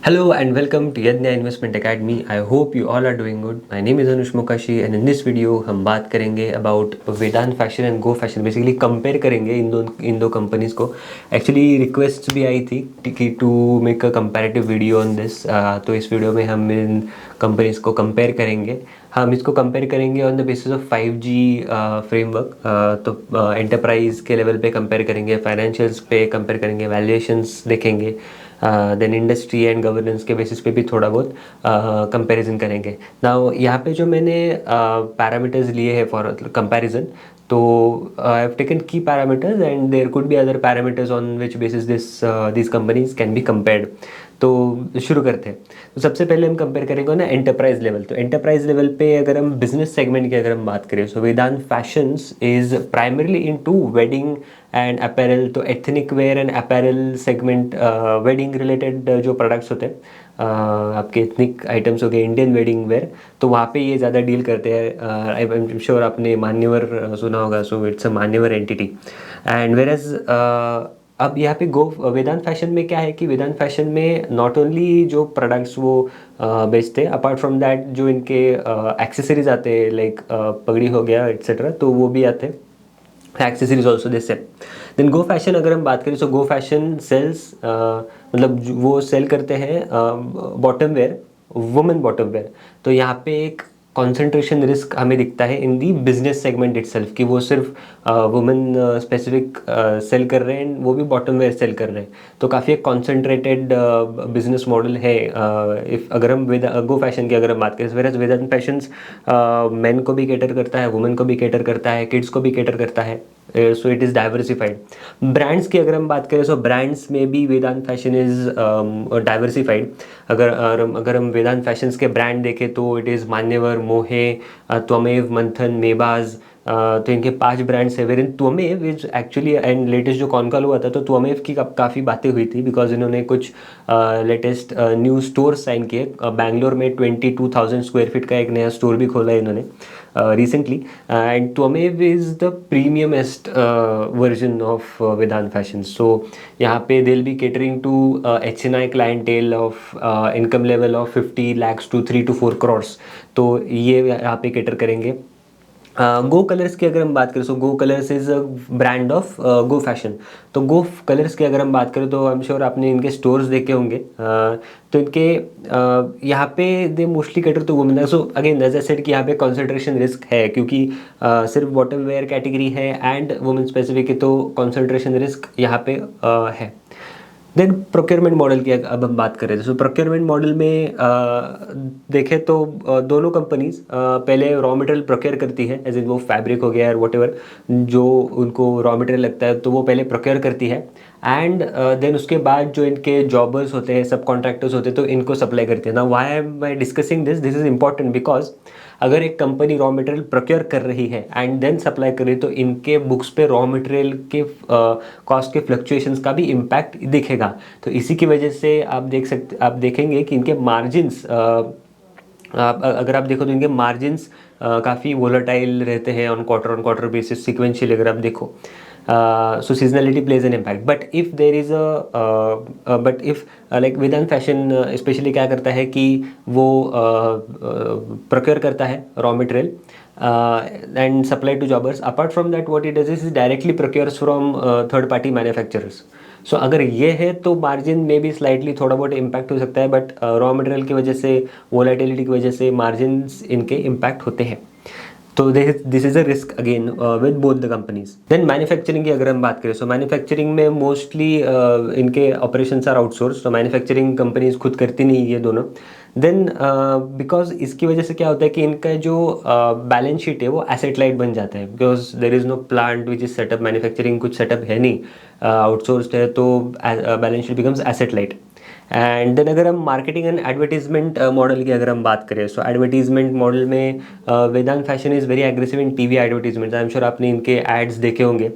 Hello and welcome to Yadnya Investment Academy. I hope you all are doing good. My name is Anush Mokashi and in this video हम बात करेंगे about Vedant fashion and Go Fashion. Basically compare करेंगे इन दो companies को. Actually request भी आई थी कि to make a comparative video on this. तो इस वीडियो में हम इन कंपनीज़ को कंपेयर करेंगे. हम इसको कंपेयर करेंगे on the basis of 5G framework. तो एंटरप्राइज के लेवल पे कंपेयर करेंगे, फाइनेंशियल्स पे कंपेयर करेंगे, वैल्यूएशंस देखेंगे, देन इंडस्ट्री एंड गवर्नेंस के बेसिस पे भी थोड़ा बहुत कंपैरिजन करेंगे. नाउ यहाँ पे जो मैंने पैरामीटर्स लिए हैं फॉर कंपैरिजन, तो I have taken key parameters and there could be other parameters on which basis this companies can be compared. तो शुरू करते हैं. तो सबसे पहले हम कंपेयर करेंगे ना एंटरप्राइज लेवल. तो एंटरप्राइज लेवल पे अगर हम बिजनेस सेगमेंट की अगर हम बात करें, so Vedant fashions is primarily into wedding and apparel. तो ethnic wear and apparel segment, wedding related जो प्रोडक्ट्स होते हैं, आपके एथनिक आइटम्स हो गए, इंडियन वेडिंग वेयर, तो वहाँ पे ये ज़्यादा डील करते हैं. आई एम श्योर आपने मान्यवर सुना होगा, सो इट्स अ मान्यवर एंटिटी. एंड वेर एज अब यहाँ पे गो वेदांत फैशन में क्या है कि वेदांत फैशन में नॉट ओनली जो प्रोडक्ट्स वो बेचते हैं, अपार्ट फ्रॉम दैट जो इनके एक्सेसरीज आते हैं लाइक पगड़ी हो गया एट्सेट्रा, तो वो भी आते हैं. Accessories also they sell. Then Go Fashion अगर हम बात करें, सो गो फैशन सेल्स, मतलब वो सेल करते हैं bottom wear, women bottom wear. तो यहाँ पे एक कॉन्सेंट्रेशन रिस्क हमें दिखता है इन दी बिजनेस सेगमेंट इटसेल्फ, कि वो सिर्फ वुमेन स्पेसिफिक सेल कर रहे हैं, वो भी बॉटम वेयर सेल कर रहे हैं. तो काफ़ी एक कॉन्सेंट्रेटेड बिजनेस मॉडल है. इफ अगर हम गो फैशन की अगर हम बात करें, वेराज वेदांत फैशंस मेन को भी कैटर करता है, वुमेन को भी कैटर करता है, किड्स को भी कैटर करता है. So it is diversified. Brands की अगर हम बात करें, सो ब्रांड्स में भी वेदांत फैशन इज़ डाइवर्सिफाइड. अगर हम वेदांत फैशंस के ब्रांड देखें तो इट इज़ मान्यवर, मोहे, त्वमेव, मंथन, मेबाज. तो इनके 5 ब्रांड्स है. वेर इन त्वमेव इज एक्चुअली, एंड लेटेस्ट जो कॉन्कॉल हुआ था तो त्वमेव की काफ़ी बातें हुई थी, बिकॉज इन्होंने कुछ लेटेस्ट न्यू स्टोर साइन किए. बैंगलोर में 22,000 स्क्वायर फीट का एक नया स्टोर भी खोला है इन्होंने recently. And Twamev is the premiumest version of Vedant fashion. So यहाँ पे they will be catering to HNI clientele of income level of 50 lakhs to 3 to 4 crores. तो ये यहाँ पे केटर करेंगे. गो कलर्स की अगर हम बात करें, so Go Colors is a brand of Go fashion. तो गो कलर्स की अगर हम बात करें तो आई एम श्योर आपने इनके स्टोर्स देखे होंगे. तो इनके यहाँ पे they mostly cater to women. So again as I said कि यहाँ पे कॉन्सेंट्रेशन रिस्क है, क्योंकि सिर्फ बॉटम वेयर कैटेगरी है एंड वुमेन स्पेसिफिक है, तो कॉन्सेंट्रेशन रिस्क यहाँ पे है. देन प्रोक्योरमेंट मॉडल की अब हम बात करें, तो प्रोक्योरमेंट मॉडल में देखें तो दोनों कंपनीज पहले रॉ मटेरियल प्रोक्योर करती है, एज इन वो फैब्रिक हो गया वॉट एवर जो उनको रॉ मटेरियल लगता है, तो वो पहले प्रोक्योर करती है. एंड देन उसके बाद जो इनके जॉबर्स होते हैं, सब कॉन्ट्रैक्टर्स होते हैं, तो इनको सप्लाई करते हैं. ना why am I discussing this is important, because अगर एक कंपनी रॉ मटेरियल प्रोक्योर कर रही है एंड देन सप्लाई कर रही है, तो इनके बुक्स पे रॉ मटेरियल के कॉस्ट के फ्लक्चुएशंस का भी इम्पैक्ट दिखेगा. तो इसी की वजह से आप देखेंगे कि इनके मार्जिन्स, अगर आप देखो तो इनके मार्जिन्स काफ़ी वोलेटाइल रहते हैं ऑन क्वार्टर बेसिस, सिक्वेंशियली अगर आप देखो. So seasonality plays an impact, but if there is like Vedant fashion specially क्या करता है कि वो प्रोक्योर करता है raw material and supply to jobbers. Apart from that what it does is directly procures from third party manufacturers. So अगर ये है तो मार्जिन में भी स्लाइटली थोड़ा बहुत इम्पैक्ट हो सकता है, बट रॉ मटेरियल की वजह से, वोलेटिलिटी की वजह से मार्जिन्स इनके इम्पैक्ट होते हैं. तो this is a risk again with both the companies. Then manufacturing की अगर हम बात करें, सो मैन्युफैक्चरिंग में मोस्टली इनके ऑपरेशंस आर आउटसोर्स. तो मैन्युफैक्चरिंग कंपनीज खुद करती नहीं ये दोनों. देन बिकॉज इसकी वजह से क्या होता है कि इनका जो बैलेंस शीट है वो एसेट लाइट बन जाता है, because there is no plant which is setup. Manufacturing कुछ सेटअप है नहीं, आउटसोर्स्ड है, तो balance sheet becomes asset light. And then अगर हम मार्केटिंग एंड एडवर्टीजमेंट मॉडल की अगर हम बात करें, सो एडवर्टीजमेंट मॉडल में Vedant fashion is very aggressive in TV advertisement. I am sure आपने इनके एड्स देखे होंगे,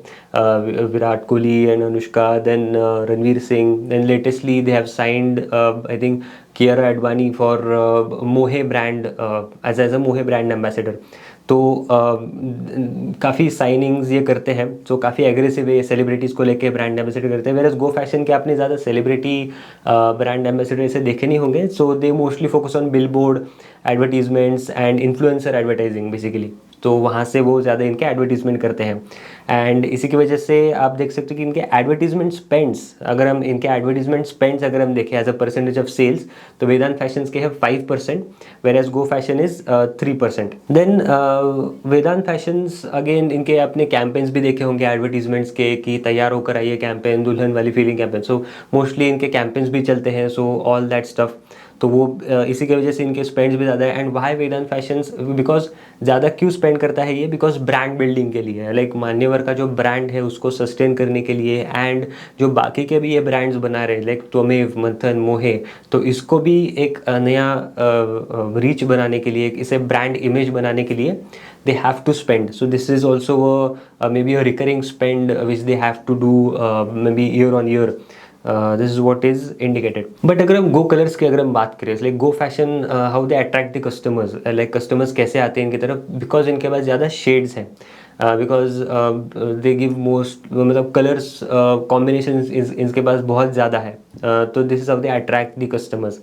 Virat Kohli and Anushka, then Ranveer Singh. Then latestly they have signed I think Kiara Advani for Mohe brand as a Mohe brand ambassador. तो काफ़ी साइनिंग्स ये करते हैं, तो काफ़ी एग्रेसिव है, सेलिब्रिटीज़ को लेके ब्रांड एम्बेसडर करते हैं। वेरएज़ गो फैशन के आपने ज़्यादा सेलिब्रिटी ब्रांड एम्बेसडर ऐसे देखे नहीं होंगे, so they mostly focus on billboard advertisements and influencer advertising basically. तो वहाँ से वो ज़्यादा इनके एडवर्टीजमेंट करते हैं, एंड इसी की वजह से आप देख सकते हो कि इनके एडवर्टीजमेंट स्पेंड्स, अगर हम इनके एडवर्टीजमेंट स्पेंड्स अगर हम देखें as a percentage of sales, तो वेदांत फैशंस के हैं 5%, where Go fashion is 3%। Then Vedant Fashions again इनके आपने कैंपेन्स भी देखे होंगे एडवर्टीजमेंट्स के, कि तैयार होकर आइए कैंपेन, दुल्हन वाली फीलिंग कैंपेन, सो मोस्टली इनके कैंपेन्स भी चलते हैं, सो ऑल दैट स्टफ। तो वो इसी की वजह से इनके स्पेंड्स भी ज़्यादा है। And why Vedant Fashions, because ज़्यादा क्यों स्पेंड करता है ये, बिकॉज ब्रांड बिल्डिंग के लिए, लाइक मान्यवर का जो ब्रांड है उसको सस्टेन करने के लिए, एंड जो बाकी के भी ये ब्रांड्स बना रहे हैं लाइक त्वमेव, मंथन, मोहे, तो इसको भी एक नया रीच बनाने के लिए, इसे ब्रांड इमेज बनाने के लिए they have to spend. So this is also maybe a recurring spend which they have to do maybe year on year. This is what is indicated. But अगर हम गो कलर्स की अगर हम बात करें, like go fashion how they attract the customers, like customers कैसे आते हैं इनकी तरफ, बिकॉज इनके पास ज़्यादा शेड्स हैं, बिकॉज दे गिव मोस्ट, मतलब कलर्स कॉम्बिनेशन इनके पास बहुत ज़्यादा है, तो this is how they attract the customers.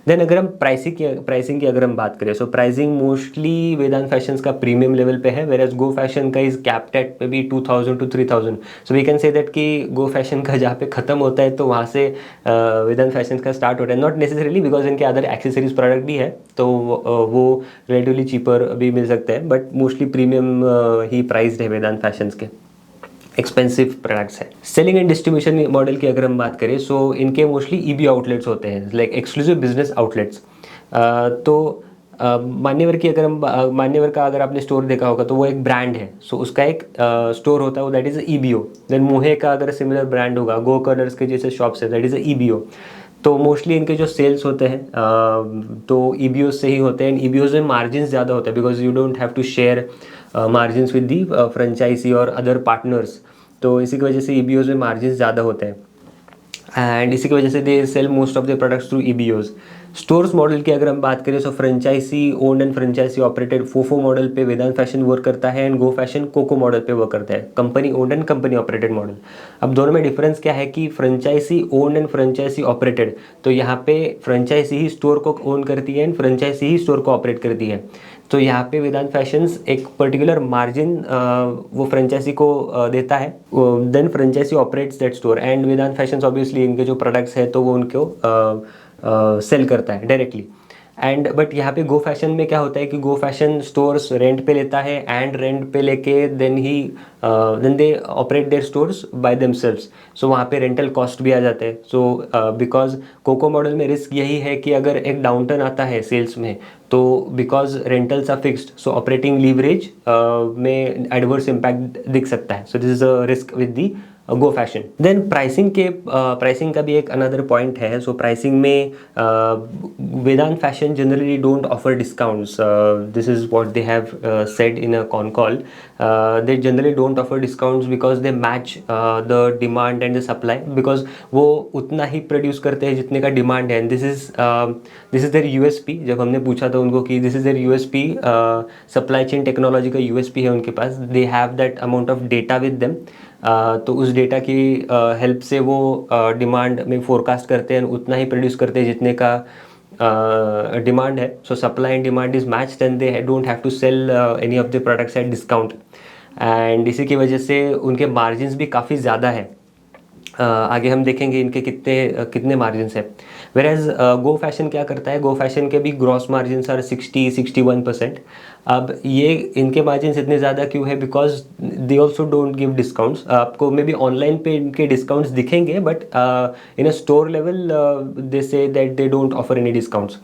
Then अगर हम प्राइसिंग की अगर हम बात करें, so pricing mostly Vedant Fashions का प्रीमियम लेवल पे है, वेयर गो फैशन का is capped at maybe 2000 to 3000। So we can say that कि गो फैशन का जहाँ पे ख़त्म होता है तो वहाँ से वेदांत फैशंस का स्टार्ट होता है, नॉट नेसेसरीली, बिकॉज इनके अदर एक्सेसरीज प्रोडक्ट भी है, तो वो रिलेटिवली चीपर भी मिल सकते हैं, but mostly premium he priced है वेदांत फैशंस के, एक्सपेंसिव प्रोडक्ट्स है। सेलिंग एंड डिस्ट्रीब्यूशन मॉडल की अगर हम बात करें, सो इनके मोस्टली ईबी आउटलेट्स होते हैं, लाइक एक्सक्लूसिव बिजनेस आउटलेट्स। तो मान्यवर की अगर हम मान्यवर का अगर आपने स्टोर देखा होगा तो वो एक ब्रांड है, सो उसका एक स्टोर होता है, वो दैट इज़ ईबीओ। देन मोहे का अगर सिमिलर ब्रांड होगा, गो कलर्स के जैसे शॉप्स है, दैट इज़ ईबीओ। तो मोस्टली इनके जो सेल्स होते हैं तो ईबीओ से ही होते हैं, ईबीओ में मार्जिन ज़्यादा होता है, because you don't have to share margin with the franchisee और अदर पार्टनर्स, तो इसी की वजह से ईबीओज में मार्जिन ज़्यादा होते हैं, एंड इसी की वजह से they sell most of the products through EBOs. Stores model की अगर हम बात करें, so franchisee owned and franchisee operated FOFO model पे वेदांत फैशन वर्क करता है, and Go fashion COCO model पे वर्क करता है, company owned and company operated model. अब दोनों में डिफरेंस क्या है कि franchisee owned and franchisee operated, तो यहाँ पे फ्रेंचाइजी ही स्टोर को ओन करती है एंड फ्रेंचाइजी ही स्टोर को ऑपरेट करती है। तो यहाँ पे वेदांत फैशंस एक पर्टिकुलर मार्जिन वो फ्रेंचाइजी को देता है, then franchisee operates that store, and Vedant Fashions obviously इनके जो प्रोडक्ट्स है तो वो उनको सेल करता है डायरेक्टली। एंड बट यहाँ पे गो फैशन में क्या होता है कि गो फैशन स्टोर्स रेंट पे लेता है, एंड रेंट पे लेके then they operate their stores by themselves, so वहाँ पे रेंटल कॉस्ट भी आ जाते हैं। सो बिकॉज कोको मॉडल में रिस्क यही है कि अगर एक डाउनटर्न आता है सेल्स में, तो because rentals are fixed, so operating leverage में एडवर्स इम्पैक्ट दिख सकता है, so this is a risk with the Go fashion. Then pricing का भी एक अनदर पॉइंट है, सो प्राइसिंग में Vedant fashion generally don't offer discounts, this is what they have said in a con call, they generally don't offer discounts because they match the demand and the supply, because वो उतना ही produce करते हैं जितने का demand है, and this is their USP. जब हमने पूछा था उनको कि this is their USP, supply chain technology का यूएसपी है उनके पास, they have that amount of data with them, तो उस डेटा की हेल्प से वो डिमांड में फोरकास्ट करते हैं, उतना ही प्रोड्यूस करते हैं जितने का डिमांड है। So supply and demand is match, then they don't have to sell any of the products at discount, and इसी की वजह से उनके मार्जिन्स भी काफ़ी ज़्यादा है। आगे हम देखेंगे इनके कितने मार्जिन्स है। वेरेज गो फैशन क्या करता है, गो फैशन के भी ग्रॉस मार्जिन्स आर 60-61%। अब ये इनके मार्जिन्स इतने ज़्यादा क्यों है, because they also don't give discounts. आपको मे बी ऑनलाइन पे इनके डिस्काउंट्स दिखेंगे, but in a store level they say that they don't offer any discounts.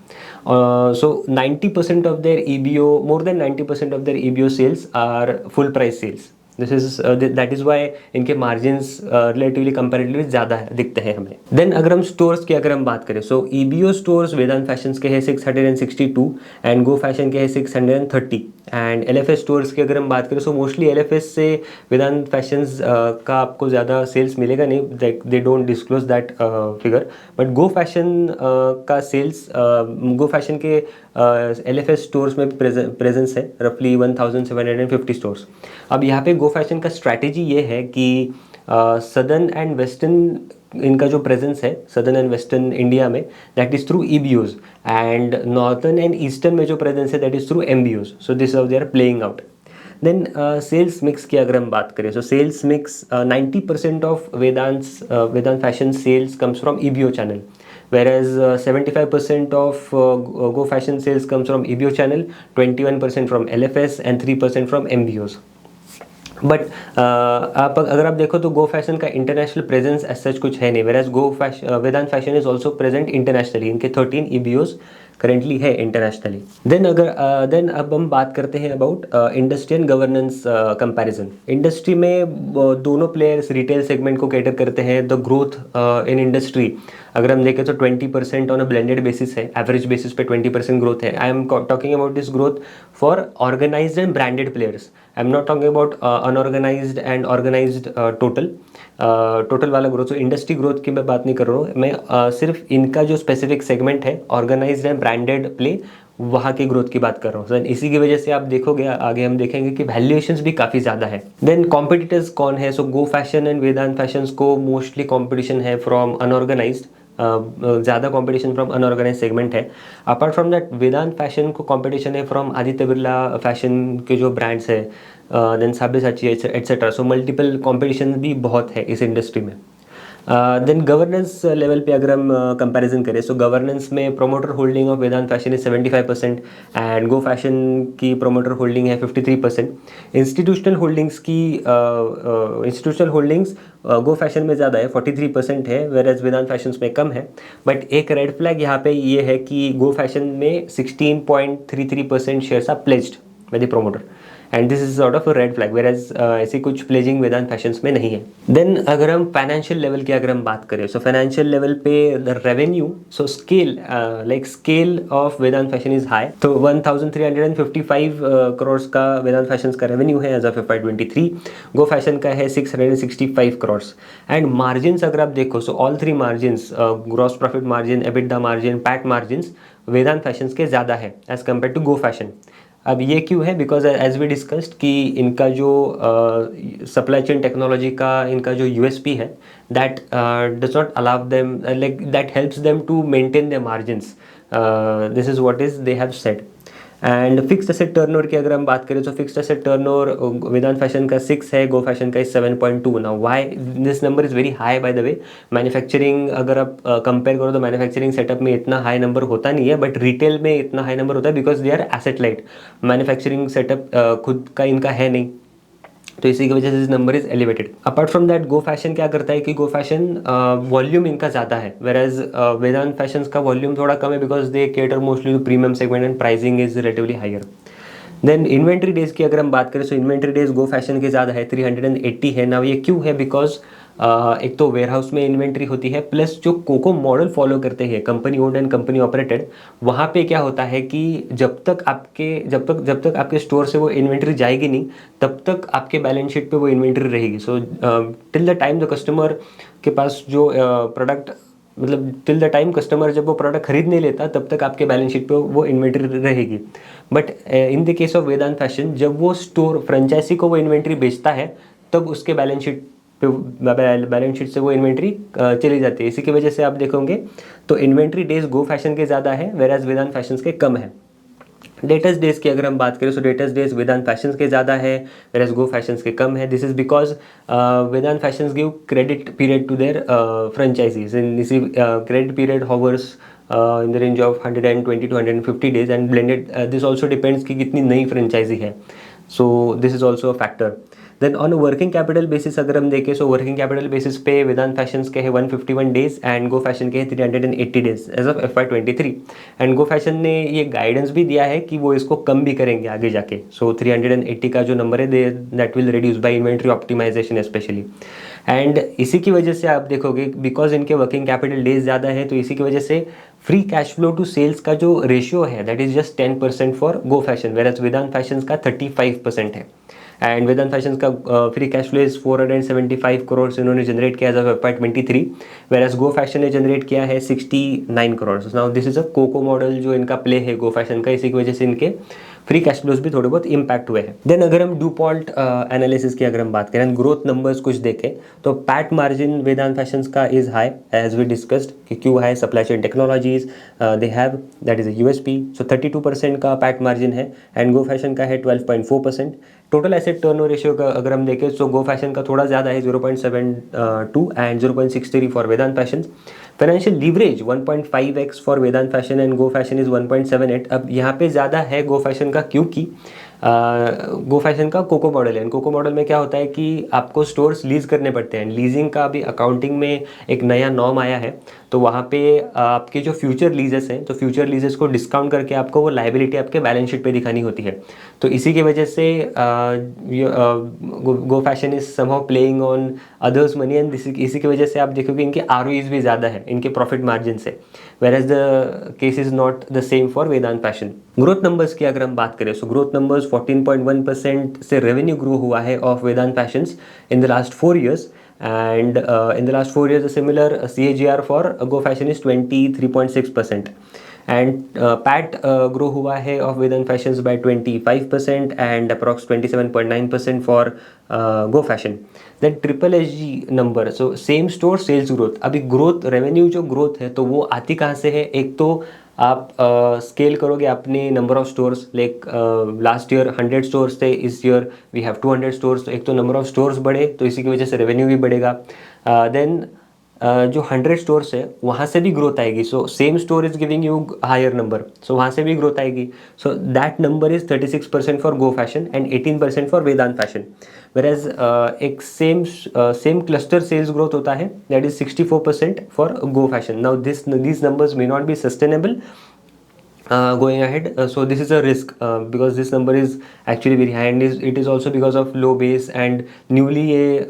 So 90% of their EBO, more than 90% of their EBO sales are full price sales. This is that is why इनके margins relatively comparatively ज़्यादा दिखते हैं हमें। Then अगर हम stores की अगर हम बात करें, सो ईबीओ स्टोर्स वेदांत फैशंस के हैं 662 एंड गो फैशन के हैं 630। एंड एलएफएस स्टोर्स की अगर हम बात करें, सो मोस्टली एलएफएस से वेदांत फैशंस का आपको ज़्यादा सेल्स मिलेगा नहीं, they don't disclose that figure, but go fashion का सेल्स, गो फैशन के एलएफएस स्टोर्स में प्रेजेंस है रफली 1750 स्टोर्स। अब यहाँ पे गो फैशन का स्ट्रैटेजी ये है कि सदर्न एंड वेस्टर्न इनका जो प्रेजेंस है सदर्न एंड वेस्टर्न इंडिया में, that is through EBOs, and northern and eastern में जो प्रेजेंस है that is through MBOs. So this how they are playing out. Then sales mix की अगर हम बात करें, so sales mix 90% of Vedant fashion sales comes from EBO channel, whereas 75% of Go Fashion sales comes from EBO channel, 21% from LFS and 3% from MBOs. But आप अगर आप देखो तो गो फैशन का इंटरनेशनल प्रेजेंस एज सच कुछ है नहीं, whereas Vedant fashion is also present internationally. इनके 13 ईबीओज करेंटली है इंटरनेशनली। देन अब हम बात करते हैं about industry and governance comparison. Industry में दोनों प्लेयर्स रिटेल सेगमेंट को कैटर करते हैं। द ग्रोथ इन इंडस्ट्री अगर हम देखें तो 20% ऑन अ ब्लेंडेड बेसिस है, एवरेज बेसिस पे 20% ग्रोथ है। I am talking about this growth for organised and branded players. I am not talking about unorganised and organised total वाला growth. तो industry growth की मैं बात नहीं कर रहा हूँ मैं, सिर्फ इनका जो स्पेसिफिक सेगमेंट है ऑर्गेनाइज्ड एंड ब्रांडेड प्ले, वहाँ की ग्रोथ की बात कर रहा हूँ। इसी की वजह से आप देखोगे आगे हम देखेंगे कि वैल्यूएशंस भी काफ़ी ज़्यादा है। देन कॉम्पिटिटर्स कौन है? So Go fashion and Vedant fashions को मोस्टली कॉम्पिटिशन है फ्रॉम अनऑर्गेनाइज्ड, ज़्यादा कंपटीशन फ्रॉम अनऑर्गेनाइज सेगमेंट है। Apart from that Vedant fashion को कंपटीशन है फ्रॉम आदित्य बिरला फैशन के जो ब्रांड्स है, then Sabyasachi etcetera. So multiple competition भी बहुत है इस इंडस्ट्री में। देन गवर्नेंस लेवल पे अगर हम कंपैरिजन करें, सो गवर्नेंस में promoter holding of Vedant fashion is 75% and Go Fashion की प्रोमोटर होल्डिंग है 53%। इंस्टीट्यूशनल होल्डिंग्स गो फैशन में ज़्यादा है, 43% है, वेराज वेदांत फैशन में कम है। बट एक रेड फ्लैग यहाँ पे ये है कि गो फैशन में 16.33% shares are pledged by the promoter, and this is sort of a red flag, whereas ऐसी कुछ प्लेजिंग वेदांत फैशंस में नहीं है। देन अगर हम फाइनेंशियल लेवल की अगर हम बात करें, सो फाइनेंशियल लेवल पे the revenue, so scale of Vedant fashion is high. तो 1355 करोड़ का वेदांत फैशन का रेवेन्यू है as of FY23। Go fashion का है 665 करोड़। एंड मार्जिन्स अगर आप देखो, so all three margins, gross profit margin, EBITDA margin, PAT margins Vedant fashion के ज़्यादा है as compare to Go fashion. अब ये क्यों है? बिकॉज एज वी डिस्कस्ड कि इनका जो सप्लाई चेन टेक्नोलॉजी का इनका जो यूएसपी है, that does not allow them, like that helps them to maintain their margins. This is what is they have said. And fixed asset turnover की अगर हम बात करें, तो fixed asset turnover Vedant fashion का 6 है, गो फैशन का 7.2। Now why this number is very high? By the way, manufacturing अगर आप कंपेयर करो तो मैन्युफैक्चरिंग सेटअप में इतना हाई नंबर होता नहीं है, बट रिटेल में इतना हाई नंबर होता है because they are asset light. Manufacturing setup खुद का इनका है नहीं, तो इसी की वजह से number is elevated. Apart from that go fashion क्या करता है कि गो फैशन वॉल्यूम इनका ज़्यादा है, वेराज वेदांत फैशन का वॉल्यूम थोड़ा कम है because they cater mostly to premium segment and pricing is relatively higher. Then inventory days की अगर हम बात करें, so inventory days Go fashion के ज़्यादा है, 380 है। ना ये क्यों है? बिकॉज एक तो वेयरहाउस में इन्वेंट्री होती है, प्लस जो कोको मॉडल फॉलो करते हैं company owned and company operated, वहाँ पे क्या होता है कि जब तक आपके स्टोर से वो इन्वेंट्री जाएगी नहीं, तब तक आपके बैलेंस शीट पे वो इन्वेंट्री रहेगी। So till the time the customer के पास जो प्रोडक्ट, मतलब टिल द टाइम कस्टमर जब वो प्रोडक्ट खरीद नहीं लेता, तब तक आपके बैलेंस शीट पे वो इन्वेंट्री रहेगी। But in the case of Vedant Fashion, जब वो स्टोर फ्रेंचाइजी को वो इन्वेंट्री बेचता है, तब उसके बैलेंस शीट से वो इन्वेंट्री चली जाती है। इसी की वजह से आप देखोगे तो इन्वेंट्री डेज गो फैशन के ज़्यादा है, वेराज वेदांत फैशन के कम है। डेटर्स डेज की अगर हम बात करें, so debtors days Vedant fashion के ज़्यादा है, वेराज गो फैशन के कम है। This is because Vedant fashion give credit period to their franchisees, in this credit period hovers in the range of 120 to 150 days and blended, this also depends कि कितनी नई franchise है, so this is also a factor. Then on working capital basis अगर हम देखें, so working capital basis पे Vedant Fashions के है 151 डेज एंड गो फैशन के है 380 days as of FY23। And Go Fashion ने ये गाइडेंस भी दिया है कि वो इसको कम भी करेंगे आगे जाके। सो 380 का जो नंबर है that will reduce by inventory optimisation specially. And इसी की वजह से आप देखोगे बिकॉज इनके वर्किंग कैपिटल डेज ज़्यादा है, तो इसी की वजह से free cash flow to sales का जो रेशियो है that is just 10% for Go Fashion, whereas Vedant Fashions का 35% है। एंड वेदांत फैशंस का free cash flow is 475 crore इन्होंने जनरेट किया as of FY23, whereas Go Fashion ने जनरेट किया है 69 crore. Now this is a COCO model जो इनका प्ले है गो फैशन का, इसी की वजह से इनके फ्री कैश फ्लोज भी थोड़े बहुत इंपैक्ट हुए हैं। देन अगर हम डूपॉन्ट एनालिसिस की अगर हम बात करें, ग्रोथ नंबर्स कुछ देखें, तो पैट मार्जिन वेदांत फैशंस का is high as we discussed कि क्यों है, supply chain technologies they have that is a USP। So 32% का पैट मार्जिन है एंड गो फैशन का है 12.4%। टोटल एसेट टर्नओवर रेशियो का अगर हम देखें तो गो फैशन का थोड़ा ज़्यादा है 0.72 and 0.63 for Vedant Fashion. Financial leverage 1.5x for Vedant fashion and Go fashion is 1.78। अब यहाँ पे ज़्यादा है गो फैशन का क्योंकि गो फैशन का कोको मॉडल है। कोको मॉडल में क्या होता है कि आपको स्टोर्स लीज करने पड़ते हैं। लीजिंग का भी अकाउंटिंग में एक नया नॉर्म आया है, तो वहाँ पे आपके जो फ्यूचर लीजेस हैं, तो फ्यूचर लीजेस को डिस्काउंट करके आपको वो लाइबिलिटी आपके बैलेंस शीट पे दिखानी होती है। तो इसी की वजह से Go fashion is somehow playing on others money एंड इसी की वजह से आप देखोगे इनके ROEs भी ज़्यादा है इनके प्रॉफिट मार्जिन से, whereas the case is not the same for Vedant Fashion. Growth numbers की अगर हम बात करें, सो ग्रोथ नंबर्स 14.1% से रेवेन्यू ग्रो हुआ है of Vedant Fashions in the last 4 years and in the last 4 years a similar CAGR for Go Fashion is 23.6% and PAT grow हुआ है of Vedant Fashions by 25% and approx 27.9% for Go Fashion। then triple SG number, so same store sales growth. अभी growth revenue जो growth है तो वो आती कहाँ से है, एक तो आप स्केल करोगे अपने number of stores, like last year 100 stores थे, इस ईयर वी हैव 200 स्टोर्स, तो एक तो नंबर ऑफ स्टोर्स बढ़े तो इसी की वजह से रेवेन्यू भी बढ़ेगा। देन जो 100 स्टोर्स है वहाँ से भी ग्रोथ आएगी, so same store is giving you higher number, so वहाँ से भी ग्रोथ आएगी। So that number is 36% for Go fashion and 18% for Vedant fashion. Whereas एक सेम क्लस्टर सेल्स ग्रोथ होता है that is 64% for Go fashion. Now these numbers may not be sustainable going ahead, so this is a risk because this number is actually very high and it is also because of low base and newly ये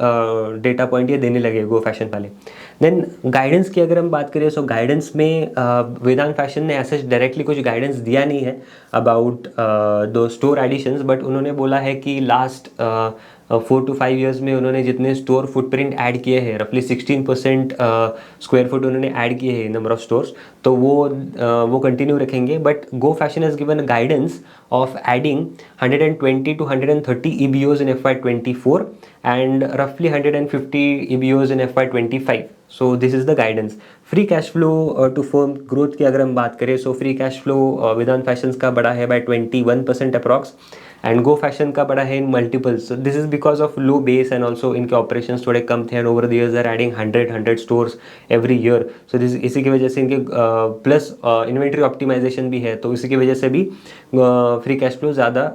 data point ये देने लगे गो fashion वाले। Then guidance की अगर हम बात करें, सो गाइडेंस में वेदांत फैशन ने ऐसे डायरेक्टली कुछ गाइडेंस दिया नहीं है अबाउट दो स्टोर एडिशंस, बट उन्होंने बोला है कि लास्ट 4 to 5 years में उन्होंने जितने स्टोर फुटप्रिंट ऐड किए हैं, रफली 16% स्क्वायर फुट उन्होंने ऐड किए हैं नंबर ऑफ स्टोर्स, तो वो कंटिन्यू रखेंगे। But go Fashion has given guidance of adding 120 to 130 EBOs in FY24 and roughly 150 EBOs in FY25। So this is the guidance. Free cash flow to firm growth की अगर हम बात करें, so free cash flow Vedant Fashions का बड़ा है by 21% approx and Go fashion का बड़ा है in multiples. This is because of low base and also इनके ऑपरेशंस थोड़े कम थे and over the years are adding 100 stores every year. So this इसी की वजह से इनके प्लस इन्वेंट्री ऑप्टिमाइजेशन भी है, तो इसी की वजह से भी फ्री कैश फ्लो ज़्यादा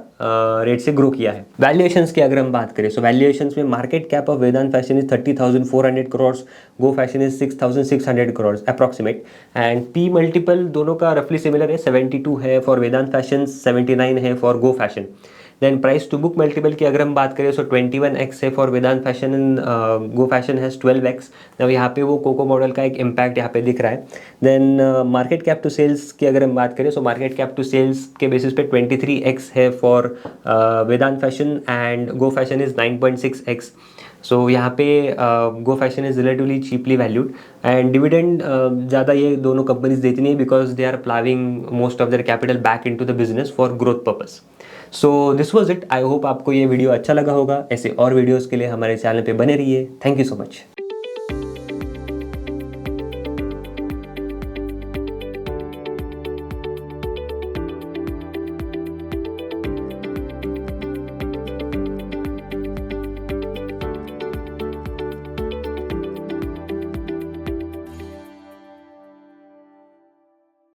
रेट से ग्रो किया है। वैल्यूएशंस की अगर हम बात करें, सो वैल्यूएशंस में market cap of Vedant fashion is 30,400 crore, Go fashion is 6,600 crore approximate and P multiple दोनों का रफली सिमिलर है, 72 है फॉर वेदांत फैशन, 79 है for Go fashion. Then price to book multiple की अगर हम बात करें, सो 21x है for Vedant fashion and Go Fashion has 12x। अब यहाँ पे वो कोको मॉडल का एक इम्पैक्ट यहाँ पे दिख रहा है। Then market cap to sales की अगर हम बात करें, so market cap to sales के बेसिस पे 23x है for Vedant fashion and Go fashion is 9.6x। So यहाँ पे Go fashion is relatively cheaply valued and dividend ज़्यादा ये दोनों कंपनीज देती नहीं because they are ploughing most of their capital back into the business for growth purpose. So this was it. I hope आपको ये video अच्छा लगा होगा। ऐसे और वीडियोस के लिए हमारे चैनल पे बने रहिए। Thank you so much.